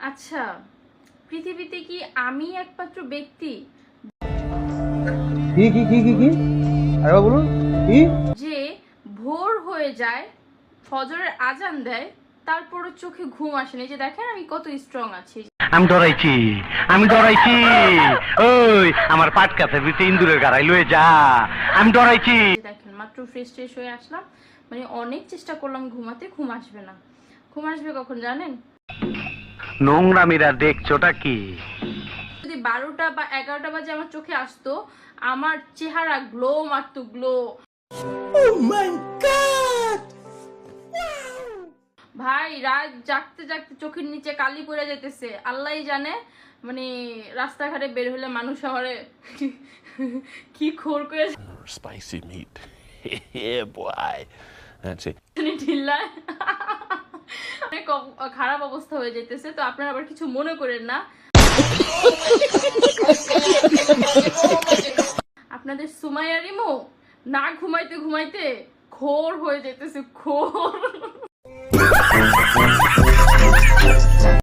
আচ্ছা, পৃথিবীতে কি আমি একমাত্র ব্যক্তি কি কি কি কি কি আরে বলুন কি যে ভোর হয়ে যায়, ফজরের আজান দেয়, তারপরও চোখে ঘুম আসে না? যে দেখেন আমি কত স্ট্রং আছি। আমি ডরাইছি ওই আমার পাটকাতে ভিতরে ইন্দুরের গাড়াই লয়ে যা। আমি ডরাইছি। দেখেন মাত্র ফ্রেশ ট্রেশ হয়ে আসলাম, মানে অনেক চেষ্টা করলাম ঘুমাতে, ঘুম আসবে না। ঘুম আসবে কখন জানেন? নোংরামিরা দেখছোটা কি? যদি 12টা বা 11টা বাজে আমার চোখে আসতো, আমার চেহারা গ্লো মারতো, গ্লো। ভাই রাত জাগতে জাগতে চোখের নিচে কালি পড়ে যেতেছে, আল্লাহই জানে। মানে রাস্তাঘাটে বের হলে মানুষ আমারে কি খোর করে Spicy meat. Yeah, boy. That's it. ঢিল্লায়। অনেক খারাপ অবস্থা হয়ে যেতেছে, তো আপনারা আবার কিছু মনে করেন না। আপনাদের সুমাইয়া রিমো না ঘুমাইতে ঘুমাইতে খোর হয়ে যেতেছে, খোর।